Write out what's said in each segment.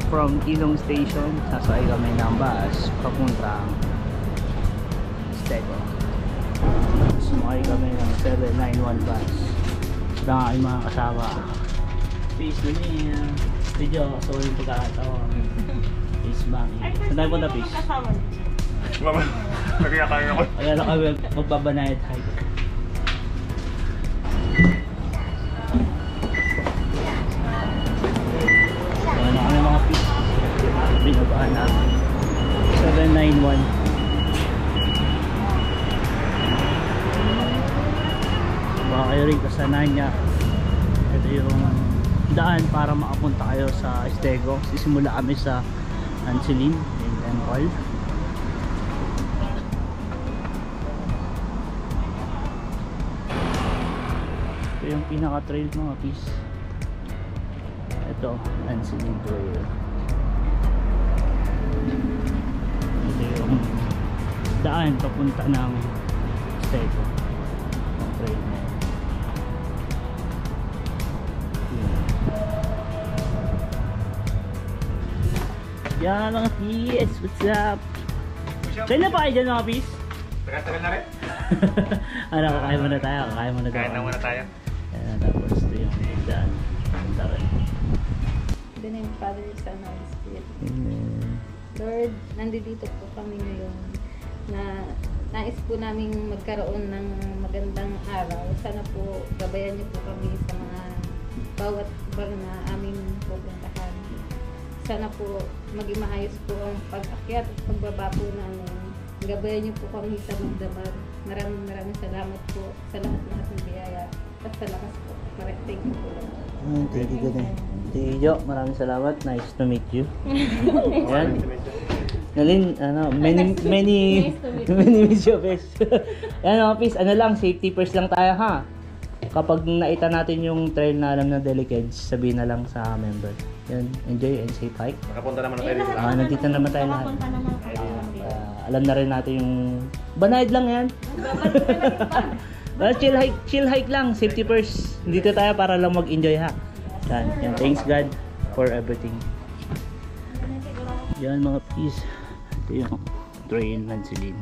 from Ilong Station, sasakay kami ng bus papuntang Stego. Sumakay kami ng 791 bus. Ito ang aking mga kasama. Peace na niya. Video, so yung pagkakatawa. Peace Maki. Saan tayo punta, Peace? Nagkakatawa ako. Ayan na kami magbabanayad hike. Ayan na kami mga Peace. Binabaan natin 791. Baka kayo rin kasanahan niya. Ito yung daan para makapunta kayo sa Stego. Sisimula kami sa Ansilin and all. Ito yung pinaka trail mga Peace. Ito Ansilin Trail. Ito yung daan papunta ng Stego. Ang trail na yan mga Peace, what's up? Kailan pa kayo dyan mga Peace? Tagal-tagal na rin. Ano, kakain muna tayo, kakain muna tayo. Kain na muna tayo. Ayan, tapos ito yung daan. In the name of Father, Son, Holy Spirit. Lord, nandito po kami ngayon na nais po namin magkaroon ng magandang araw. Sana po gabayan niyo po kami sa mga bawat bar na aming pupuntahan. Sana po maging maayos po ang pag-akyat at pagbaba po namin. Gabayan niyo po kami sa magdamag. Maraming salamat po sa lahat-lahat ng biyaya at sa lakas po. Thank you po. Thank you, good. Thank you, maraming salamat. Nice to meet you. Ayan. Nalin, ano, many miss you, best. Ayan mga Peace, ano lang, safety first lang tayo ha. Kapag naita natin yung trail na alam na delicate, sabihin na lang sa member. Yan, enjoy and safe hike. Nakapunta naman na tayo dito. Nandito naman tayo lahat. Alam na rin natin yung banayad lang yan. Chill hike lang, safety first. Dito tayo para lang mag-enjoy ha. Yan, thanks God for everything. Yan mga Peace. Ito yung trail Ansilin.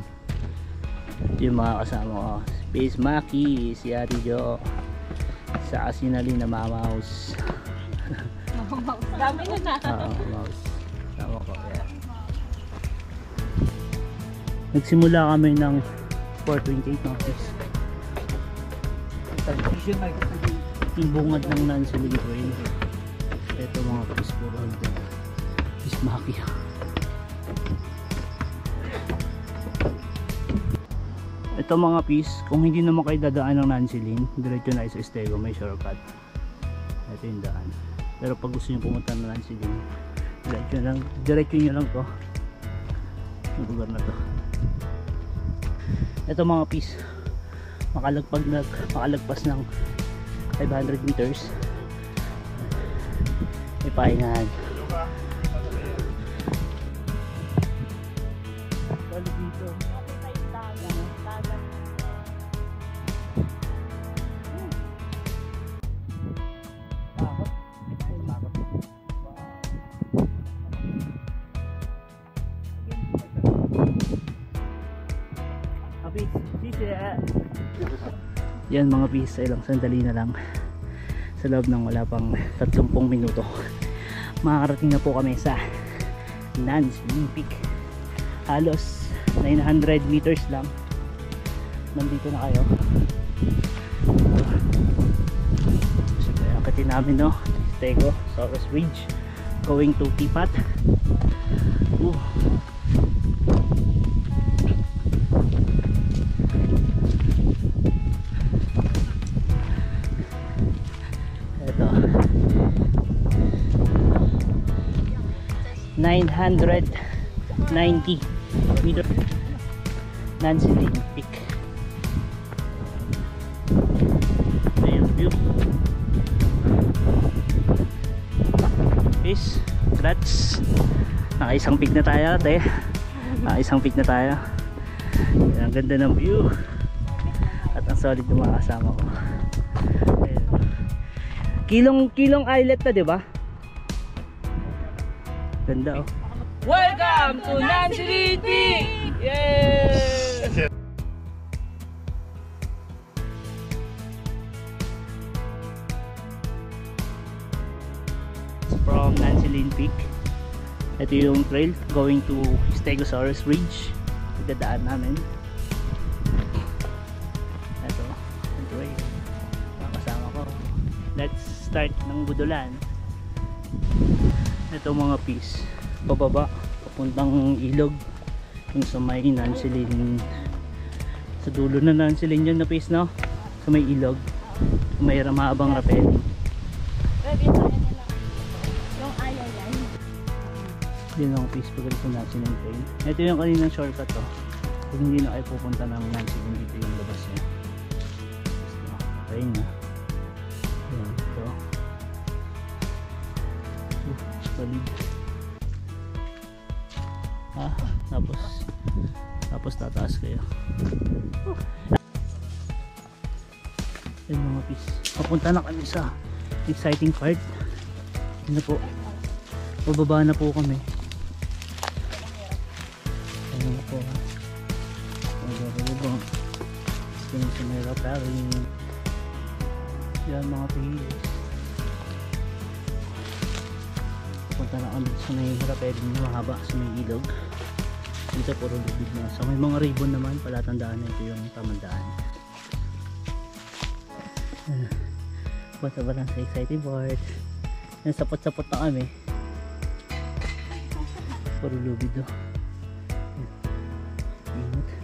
Ito yung mga kasama ko. Space Maki, si Ate Jo, sa Asinali na Mouse. Dami na na. Mouse. Tama ko. Yan. Nagsimula kami ng 4:28 mga Peace. Yung bungad ng Ansilin Trail. Ito mga Peace, puro Peace Maki. Ito mga Peace, kung hindi naman kayo dadaan ng Ansilin, diretso na sa Stego, may shortcut. Ito yung daan. Pero pag gusto nyo pumunta ng Ansilin, diretso nyo lang to. Yung lugar na to. Ito mga Peace, makalagpas ng 500 meters. May pahingahan. Balik dito. Yan mga Peace, ilang sandali na lang, sa loob ng wala pang 30 minuto makakarating na po kami sa Ansilin Peak. Halos 900 meters lang, nandito na kayo. So kaya akitin namin no, Stego, Southwest Ridge going to Tipat. Ito 990 meter Ansilin Peak. Ayun view. Peace, congrats. Nakaisang peak na tayo, te. Nakaisang peak na tayo. Ang ganda ng view. At ang solid ng mga kasama ko. Ayun. Kilong islet na, 'di ba? Ganda oh. Welcome to Nancy Peak! Yay! From Nancy Peak. Ito yung trail going to Stegosaurus Ridge. Dadaan namin. Ito, yung trail. Kasama ko. Let's start ng Budulan. Ito mga piece. Pababa, papuntang ilog. Yung sa may Nancy Lane. Sa dulo na Nancy Lane yun na piece, no? Sa may ilog. May mahabang rapel. Yun ang piece pagalit ng Nancy Lane trail. Ito yung kaninang shortcut to. Kung hindi na kayo pupunta ng Nancy Lane, dito yung labas niya. Train na. Ayan, ito. Solid. Tapos tataas kayo. Ayan mga piece. Papunta na kami sa exciting part. Ano po? Bababa na po kami. Ano po? Bababa. Ganun sa may raparing. Yan mga piece. Punta na kami sa may raparing mahaba sa may ilog. Dito puro lubid na. Sa may mga ribbon naman palatandaan na ito yung tamandaan. Punta ba lang sa exciting part. Yan, sapot-sapot na kami. Puro lubid do. Ingat.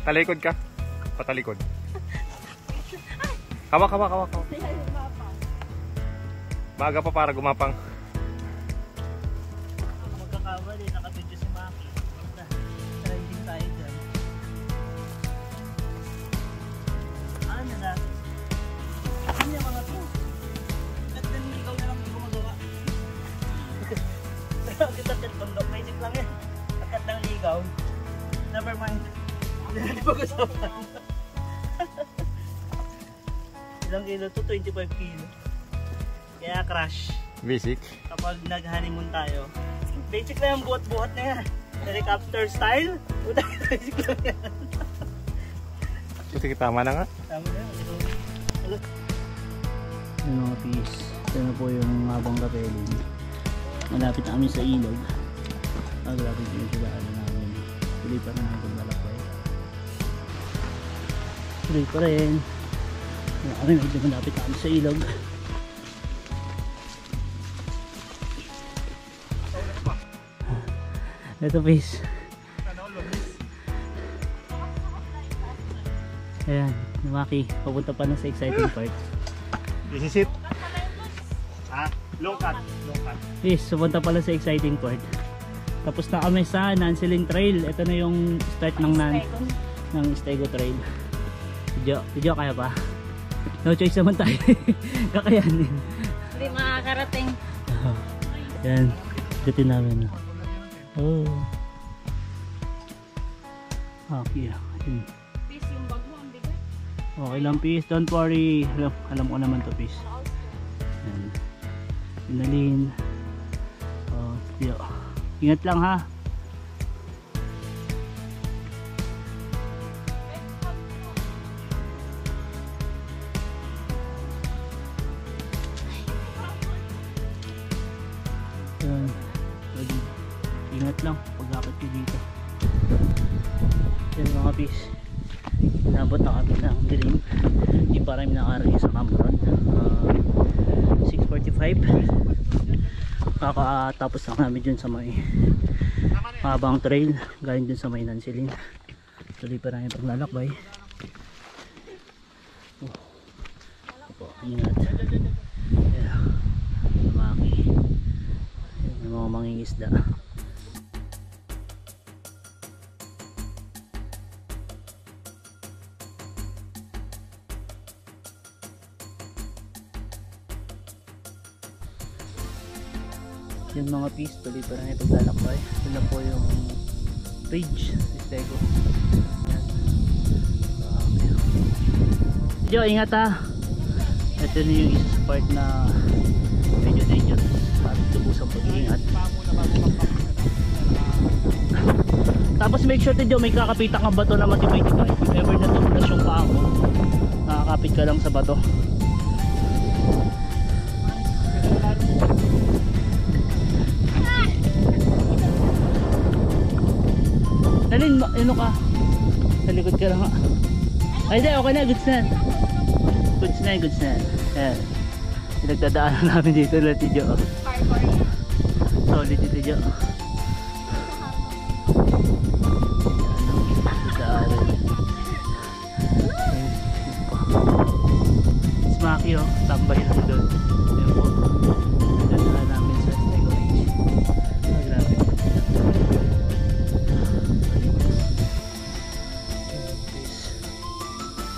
Talikod ka? Patalikod. Hawak. Baga pa para gumapang. Magkakawali, nakabidyo si Maki. Trending tayo dyan. Ano na? Ano yung mga to? At then ikaw na lang hindi gumagawa. Kita telpondok, magic lang yan. Akat ng ligaw. Never mind. Hindi natin pag-usapan. Ilang kilo to? 25 kilo. Kaya crash. Basic. Kapag nag-honeymoon tayo, basic lang yung buhat-buhat na yan. Helicopter style. Basic lang yan. Sige, tama na nga. Tama na yan. Yung mga piece. Ito na po yung habang rapelin. Malapit na kami sa ilog. Malapit yung kailangan namin. Tuloy pa rin namin malapay. Tuloy pa rin. Medyo malapit na kami sa ilog. Ito piece. Ayan, Maki, papunta pa na sa exciting part. Isisit. Long cut. Yes, papunta pala sa exciting part. Tapos na kami sa Nancy Lane Trail. Ito na yung start ng Stego Trail. Video kaya pa? No choice naman tayo. Kakayanin. Hindi makakarating. Yan, dutin namin. Oh. Okay. Peace yung bag mo, ang bigat. Okay lang, peace. Don't worry. Alam ko naman to, peace. Yan. Pinalin. Oh, still. Ingat lang ha. Yan. Ingat lang pag-akit ko dito. Yan mga peace. Inabot na kami ng dilim. Hindi pa rin nakarami sa Cameron. 6:45. Kakatapos lang namin dun sa may habang trail. Galing dun sa may Nancy Lane. Tuloy pa rin yung paglalakbay. Ingat. Yeah. Maki. Yung mga mangingisda. Yung mga piece, tuloy pa rin ipaglalakbay. Ito na po yung bridge, Stego. Jo, ingat ha. Ito na yung isa sa part na medyo dangerous at lubusang pag-iingat. Tapos make sure Jo, may kakapita kang bato na matibay-tibay. If ever natutulas yung paa mo, nakakapit ka lang sa bato. Nalin, ano ka? Sa likod ka lang ha. Ay di, okay na, goods na. Goods na, goods na. Ayan. Pinagdadaanan namin dito lang, Tidyo. Solid dito, Tidyo. Smaki oh, tambay lang doon. Ayan po. Pinagdadaanan namin sa Stego Ridge. Grabe.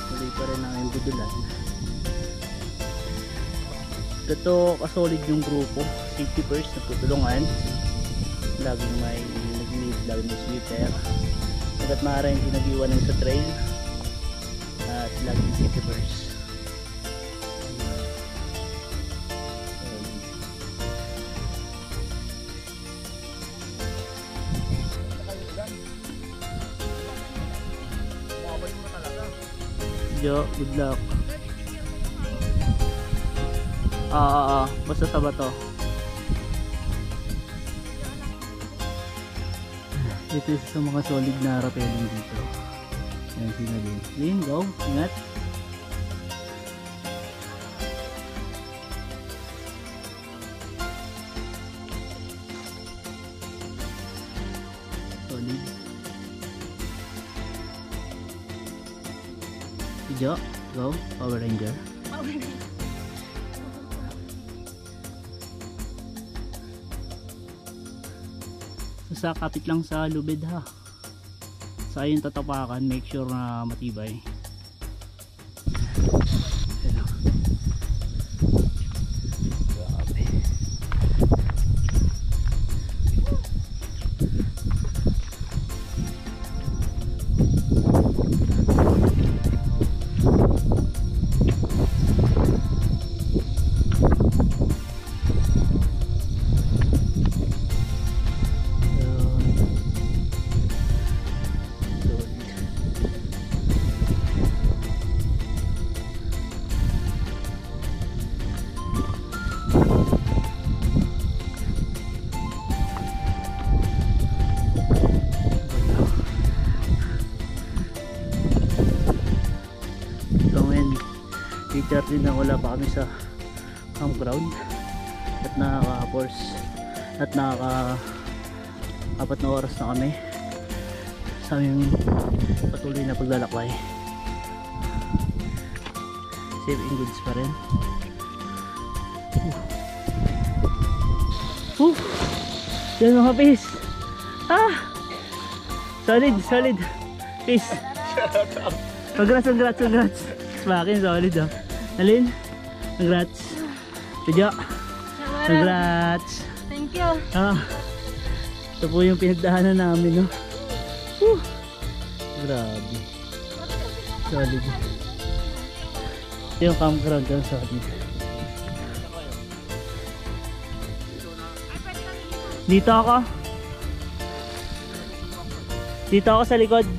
Tuloy pa rin namin budulan. Ito kasolid yung grupo. Safety first, nagtutulungan. Laging may nag-lead, laging may sweeper. Hanggat maaari hindi nag-iwanan sa trail. At laging safety first. Jo, good luck. Basta sa bato. Ito isa sa mga solid na rappelling dito. Ayan sila din. Lin, go. Ingat. Solid. Jo, go. Power Ranger. Sa kapit lang sa lubid ha. Sa yung tatapakan, make sure na matibay. Hello. Grabe. Din na wala pa kami sa campground at nakaka-4 na oras na kami sa aming patuloy na paglalakbay. Safe and goods pa rin. Yan mga peace. Solid peace. Congrats Smakin, solid oh. Nalin, congrats. Tidyo, congrats. Thank you. Ito po yung pinagdaanan namin, no? Grabe. Solid. Ito yung campground dyan, solid. Dito ako sa likod.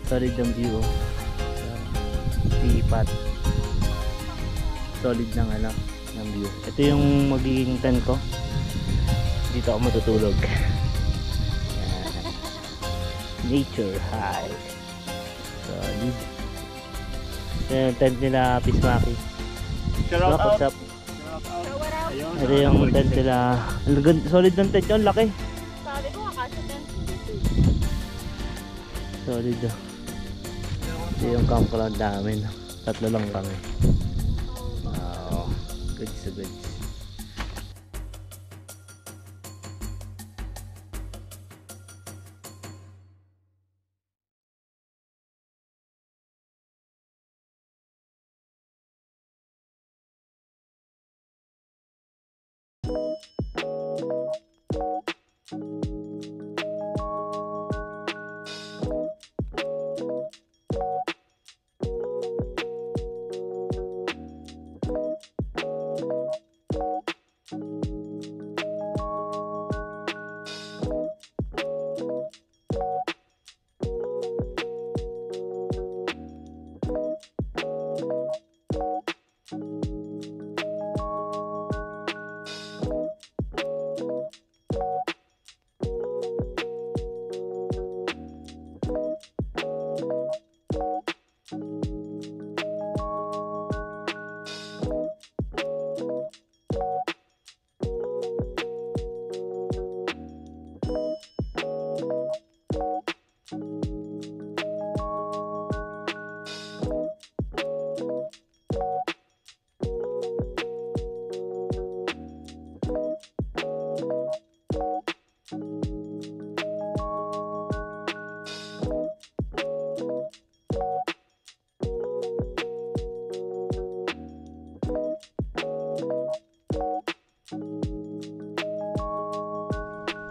Solid ang view. Tipat. Solid ng ano, ng view. Ito yung magiging tent ko. Dito ako matutulog. Yan. Nature high. Solid. Ito yung tent nila Pismaki. What's up? Ito yung tent nila. Solid ng tent yun, laki. Sabi ko, akasya tent. Solid. Ito yung campground namin. 3 lang kami. Wow. Goods to goods.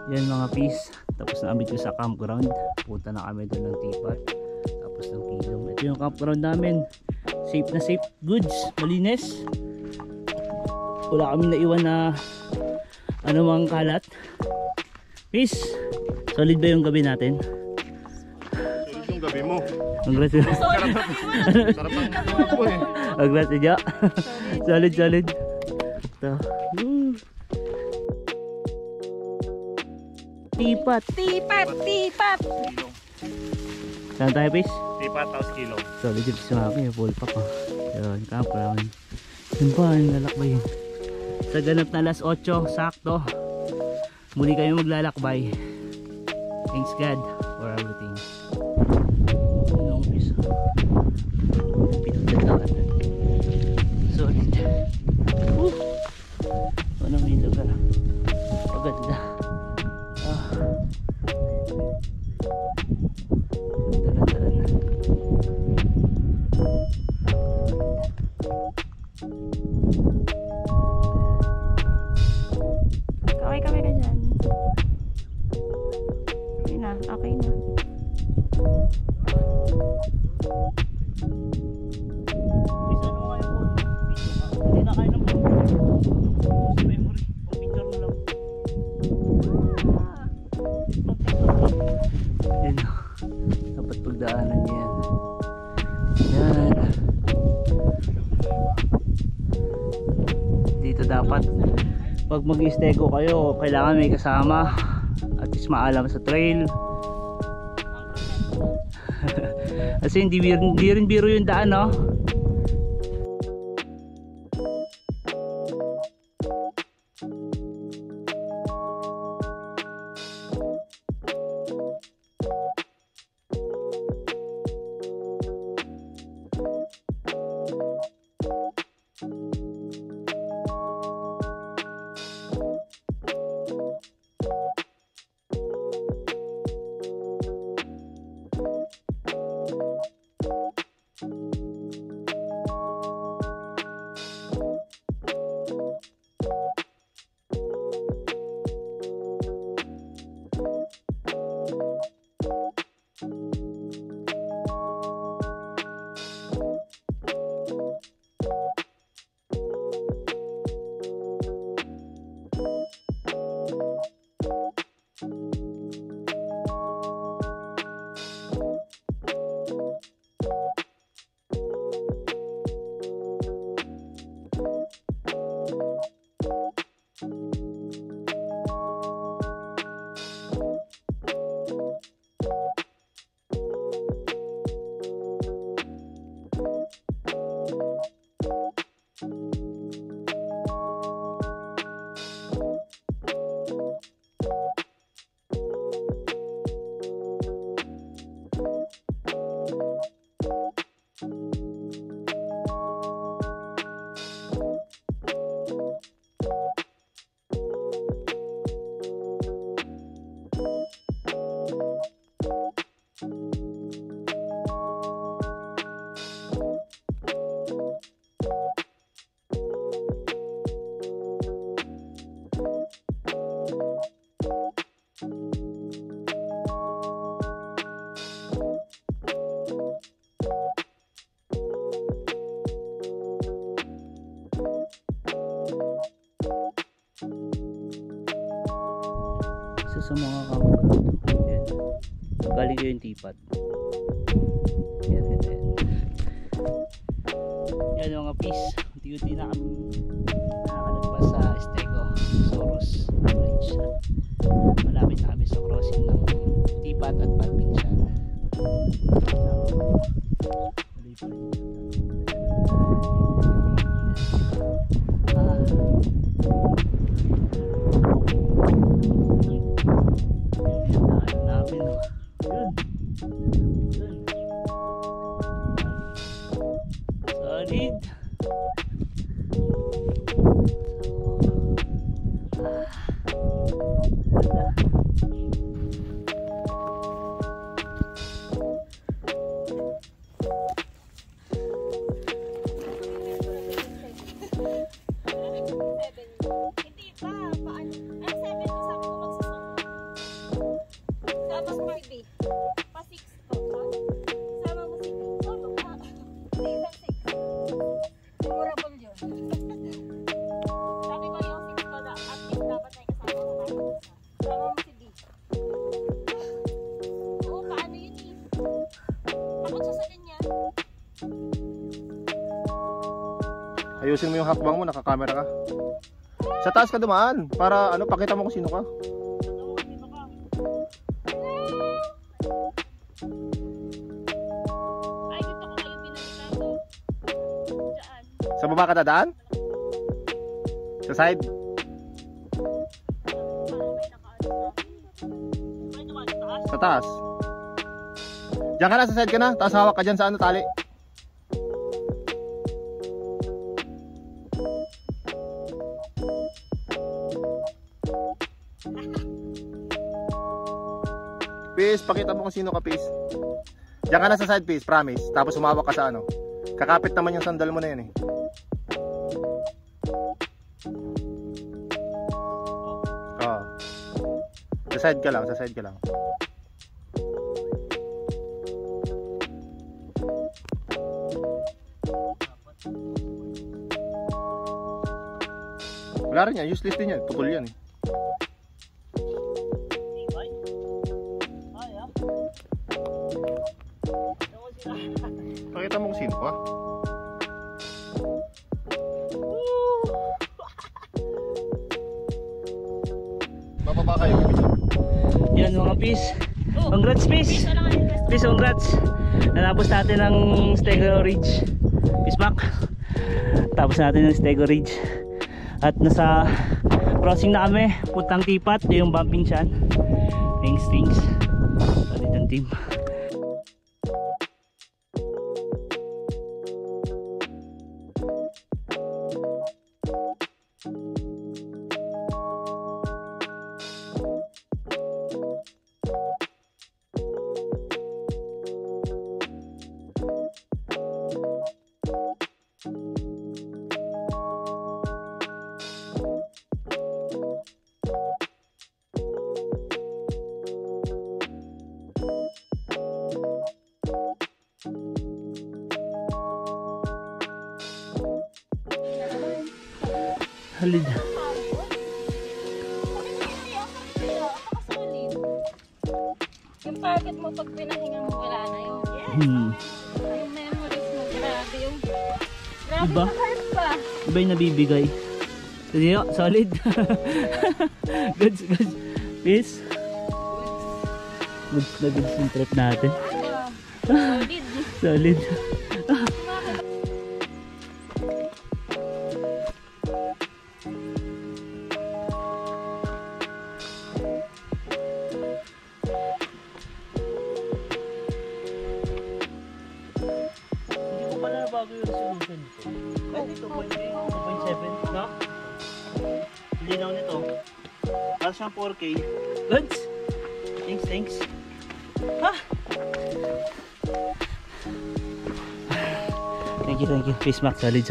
Yan mga peace, tapos na-abit ko sa campground. Punta na kami doon ng Tipat, tapos ng Kilom. Ito yung campground namin. Safe na safe, goods, malinis. Wala kami naiwan na anumang kalat. Peace, solid ba yung gabi natin? Solid yung gabi mo. Congrats. Sarap ang po eh. Congrats niya. Solid, solid. Ito. Tipat. Tipat, tipat. Kilong. Saan tayo, Pis? Tipat, tapos kilong. Solid yung sa akin, full pack oh. Yun, campground. Yun ba, nilalakbay yun. Sa ganap na alas 8, sakto. Muli kayo maglalakbay. Thanks God for everything. Ano ang Pis? Pinagdadaan. Solid. Ano may lugar? Paganda. Kaway-kaway ka dyan. Okay na, okay na. Isa mo kayo po. Hindi na kayo ng phone. Sa memory. Pang picture mo lang. Yan. Dapat pagdaanan niya yan. Yan. Dito dapat pag mag-istego kayo, kailangan may kasama at least maalam sa trail. Kasi hindi rin biro yung daan, no? sa mga kampo. Yan. Galing yung tipat. Yan. Yan mga pis. Unti-unti na kami nakakalagpas sa Estego Soros Bridge. Malapit na kami sa crossing ng tipat at Banpingsyan. Solid. Hindi pa, paano? Ang 7 to sakto magsusunod. Tapos maybe, pa 6 to. Sama mo si Tito, baka. Hindi, isang 6. Memorable yun. Sabi ko yung 6 to, at least dapat ay kasama ko kahit isa. Sama mo si Tito. Oo, paano yun eh? Ako susunod niya. Ayusin mo yung hakbang mo, nakakamera ka. Sa taas ka dumaan, para ano, pakita mo kung sino ka. Ay, dito ko kayo binalikan ko. Diyan. Sa baba ka dadaan? Sa side? Sa taas? Diyan ka na, sa side ka na. Tapos hawak ka dyan sa ano, tali. Peace, pakita mo kung sino ka, Peace. Diyan ka na sa side, Peace, promise. Tapos humawak ka sa ano. Kakapit naman yung sandal mo na yun eh. Oo. Sa side ka lang, sa side ka lang. Wala rin yan, useless din yan. Tukol yan eh. Pakita mo kung sino ka. Bababa kayo. Yan mga pis. Congrats pis. Pis, congrats. Natapos natin ang Stego Ridge. Peace back. Tapos natin ang Stego Ridge. At nasa crossing na kami. Puntang Tipat. Yung Banpingsyan. Thanks. Solid ang team. Halid. Yung target mo pag pinahinga mo, wala na yun. Yes. Yung memories mo, grabe yung... Grabe Diba? yung heart pa. Iba yung nabibigay. Sige, solid. Goods. Peace. Goods na goods yung trip natin. Solid. Solid. Hindi ko pala nabago yung resolution nito. Pwede 2.7, no? Linaw nito. Para siyang 4K. Goods! Thanks. Ha? Thank you. Face mask, solid.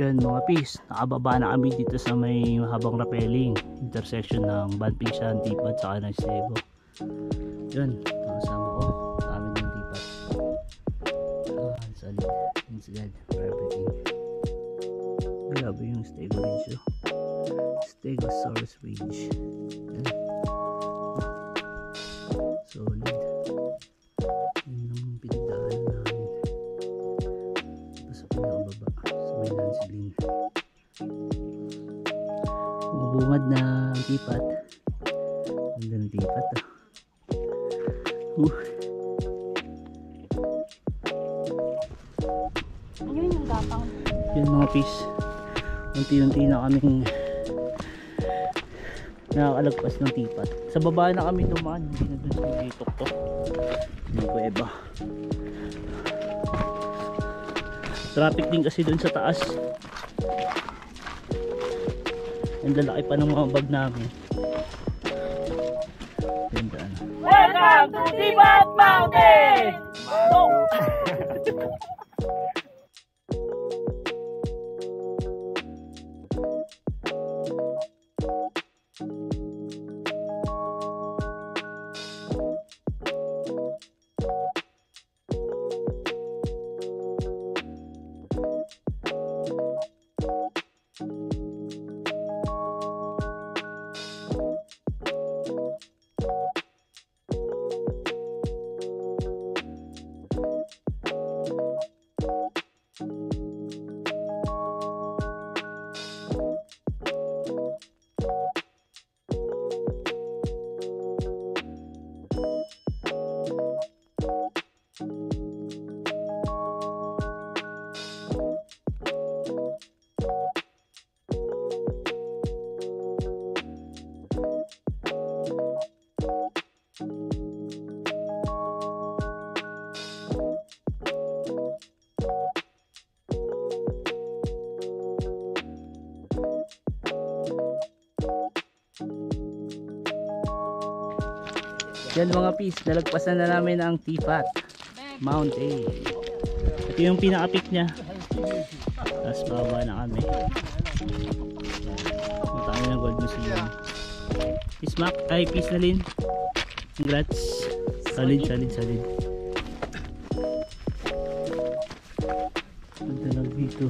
Yan mga pis, nakababa na kami dito sa may habang rappelling intersection ng Banpingsyan, Tipat sa ng Estego. Yun, kasama ko. Dami ng tipat. Solid. Instead for everything. Grabe yung Stegosaurus. Stegosaurus Ridge. Yan. Solid. Yun ang pinagdaanan namin. Tapos sa pinakababa sa may Nancy. Bumungad na ang tipat. Ganda ng tipat. Ano yung gapang? Yan mga fish. Unti-unti na kaming nakakalagpas ng tipat. Sa baba na kami dumaan. Hindi na dun sa tok-tok. Yung kuweba. Traffic din kasi dun sa taas. Ang lalaki pa ng mga bag namin. Ganda na. Welcome to Tipat Mountain! Yan mga peace, nalagpasan na namin ang Tipat Mountain. Ito yung pinaka-peak niya. Tapos baba na kami. Punta kami ng Gold Museum. Peace Mac, ay peace na Lin. Congrats. Solid. Ganda lang dito.